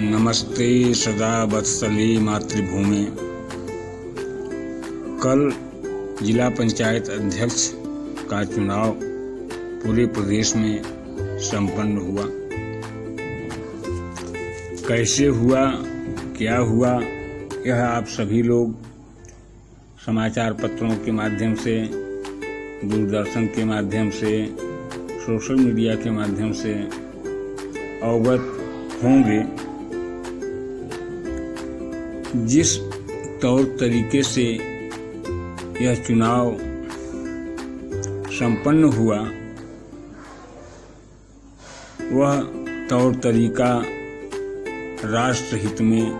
नमस्ते सदा वत्सले मातृभूमि। कल जिला पंचायत अध्यक्ष का चुनाव पूरे प्रदेश में संपन्न हुआ। कैसे हुआ, क्या हुआ, यह आप सभी लोग समाचार पत्रों के माध्यम से, दूरदर्शन के माध्यम से, सोशल मीडिया के माध्यम से अवगत होंगे। जिस तौर तरीके से यह चुनाव संपन्न हुआ, वह तौर तरीका राष्ट्र हित में,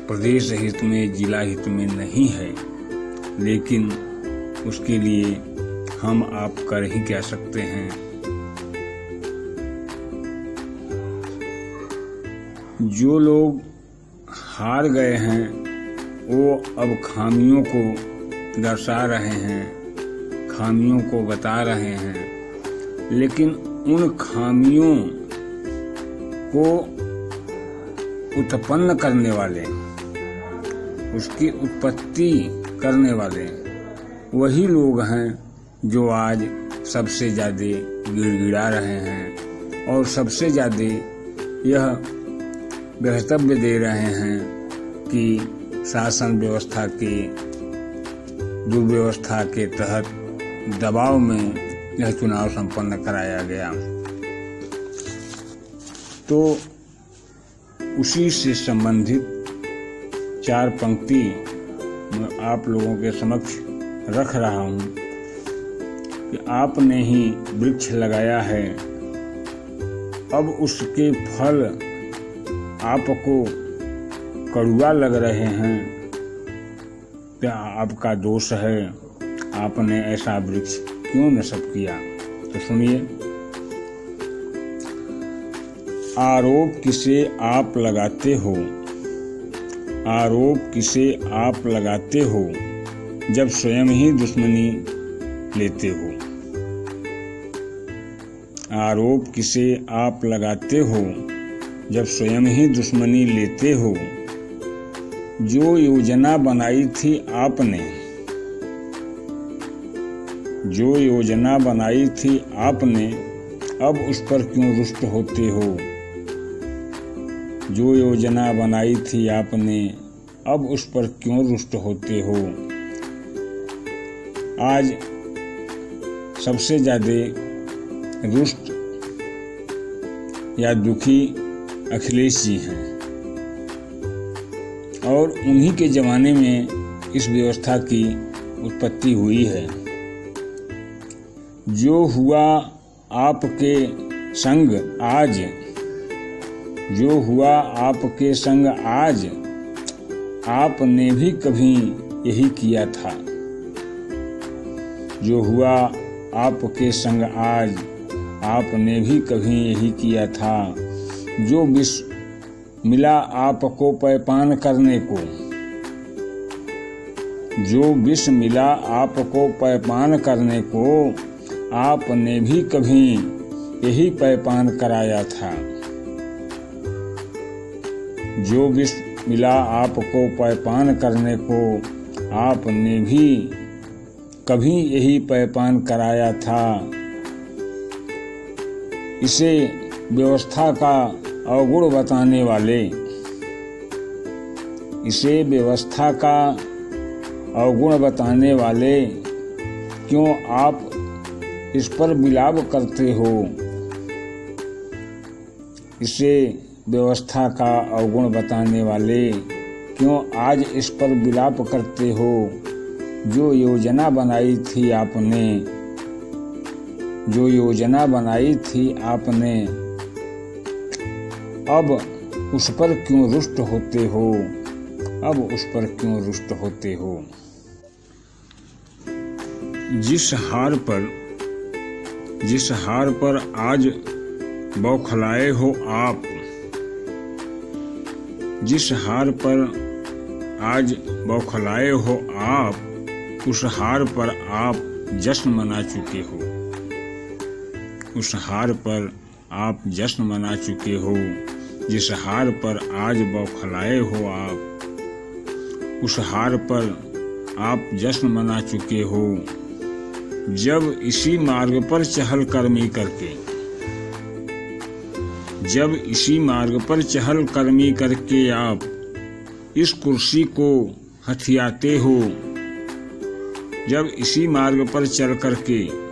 प्रदेश हित में, जिला हित में नहीं है, लेकिन उसके लिए हम आप कर ही क्या सकते हैं। जो लोग हार गए हैं वो अब खामियों को दर्शा रहे हैं, खामियों को बता रहे हैं, लेकिन उन खामियों को उत्पन्न करने वाले, उसकी उत्पत्ति करने वाले वही लोग हैं जो आज सबसे ज़्यादा गिड़गिड़ा रहे हैं और सबसे ज़्यादा यह वक्तव्य दे रहे हैं कि शासन व्यवस्था के दुर्व्यवस्था के तहत दबाव में यह चुनाव संपन्न कराया गया। तो उसी से संबंधित चार पंक्ति मैं आप लोगों के समक्ष रख रहा हूँ कि आपने ही वृक्ष लगाया है, अब उसके फल आपको कड़वा लग रहे हैं, क्या आपका दोष है? आपने ऐसा वृक्ष क्यों नष्ट किया? तो सुनिए। आरोप किसे आप लगाते हो, आरोप किसे आप लगाते हो, जब स्वयं ही दुश्मनी लेते हो। आरोप किसे आप लगाते हो, जब स्वयं ही दुश्मनी लेते हो। जो योजना बनाई थी आपने, जो योजना बनाई थी आपने, अब उस पर क्यों रुष्ट होते हो। जो योजना बनाई थी आपने, अब उस पर क्यों रुष्ट होते हो। आज सबसे ज्यादा रुष्ट या दुखी अखिलेश जी हैं और उन्हीं के जमाने में इस व्यवस्था की उत्पत्ति हुई है। जो हुआ आपके संग आज, जो हुआ आपके संग आज, आपने भी कभी यही किया था। जो हुआ आपके संग आज, आपने भी कभी यही किया था। जो विष मिला आपको पैपान करने को, जो विष मिला आपको पैपान करने को, आपने भी कभी यही पैपान कराया था। जो विष मिला आपको पैपान करने को, आपने भी कभी यही पैपान कराया था। इसे व्यवस्था का अवगुण बताने वाले, इसे व्यवस्था का अवगुण बताने वाले क्यों आप इस पर विलाप करते हो। इसे व्यवस्था का अवगुण बताने वाले क्यों आज इस पर विलाप करते हो। जो योजना बनाई थी आपने, जो योजना बनाई थी आपने, अब उस पर क्यों रुष्ट होते हो, अब उस पर क्यों रुष्ट होते हो। जिस हार पर आज बौखलाए हो आप, जिस हार पर आज बौखलाए हो आप, उस हार पर आप जश्न मना चुके हो। उस हार पर आप जश्न मना चुके हो। जिस हार पर आज बौखलाए हो आप, उस हार पर आप जश्न मना चुके हो। जब इसी मार्ग पर चहलकदमी करके, जब इसी मार्ग पर चहलकदमी करके आप इस कुर्सी को हथियाते हो, जब इसी मार्ग पर चल करके,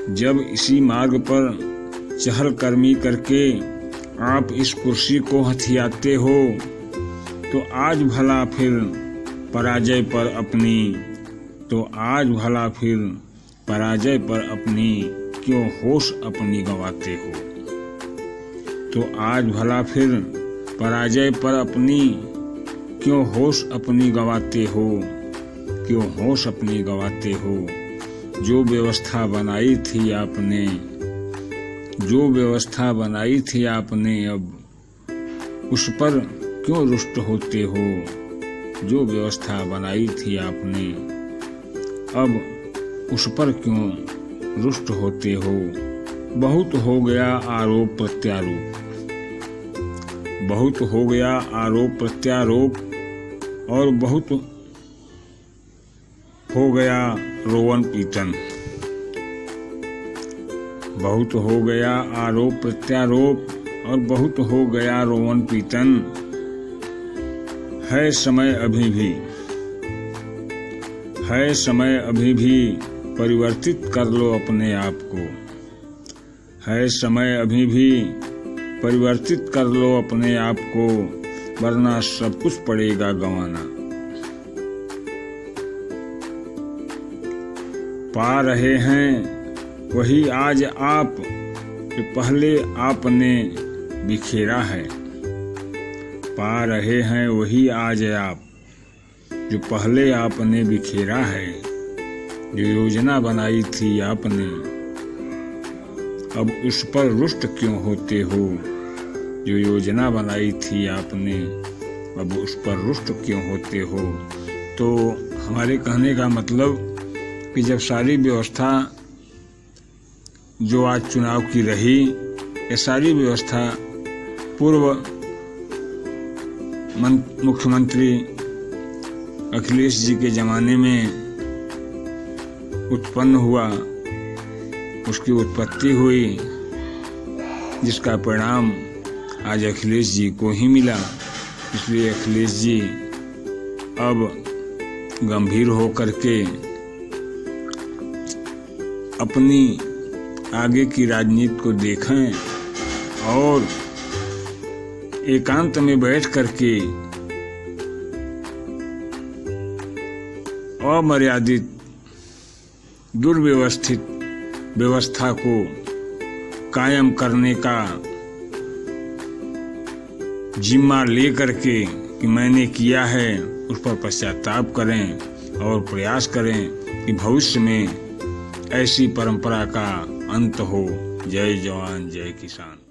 जब इसी मार्ग पर चहलकदमी करके आप इस कुर्सी को हथियाते हो, तो आज भला फिर पराजय पर अपनी, तो आज भला फिर पराजय पर अपनी क्यों होश अपनी गंवाते हो। तो आज भला फिर पराजय पर अपनी क्यों होश अपनी गंवाते हो, क्यों होश अपनी गंवाते हो। जो व्यवस्था बनाई थी आपने, जो व्यवस्था बनाई थी आपने, अब उस पर क्यों रुष्ट होते हो। जो व्यवस्था बनाई थी आपने, अब उस पर क्यों रुष्ट होते हो। बहुत हो गया आरोप प्रत्यारोप, बहुत हो गया आरोप प्रत्यारोप, और बहुत हो गया रोवन पीटन। बहुत हो गया आरोप प्रत्यारोप और बहुत हो गया रोवन पीटन। है समय अभी भी, है समय अभी भी, परिवर्तित कर लो अपने आप को। है समय अभी भी, परिवर्तित कर लो अपने आप को, वरना सब कुछ पड़ेगा गंवाना। पा रहे हैं वही आज आप जो पहले आपने बिखेरा है। पा रहे हैं वही आज आप जो पहले आपने बिखेरा है। जो योजना बनाई थी आपने, अब उस पर रुष्ट क्यों होते हो। जो योजना बनाई थी आपने, अब उस पर रुष्ट क्यों होते हो। तो हमारे कहने का मतलब कि जब सारी व्यवस्था जो आज चुनाव की रही, ये सारी व्यवस्था पूर्व मुख्यमंत्री अखिलेश जी के ज़माने में उत्पन्न हुआ, उसकी उत्पत्ति हुई, जिसका परिणाम आज अखिलेश जी को ही मिला। इसलिए अखिलेश जी अब गंभीर होकर के अपनी आगे की राजनीति को देखें और एकांत में बैठ करके अमर्यादित दुर्व्यवस्थित व्यवस्था को कायम करने का जिम्मा ले करके कि मैंने किया है, उस पर पश्चाताप करें और प्रयास करें कि भविष्य में ऐसी परंपरा का अंत हो। जय जवान जय किसान।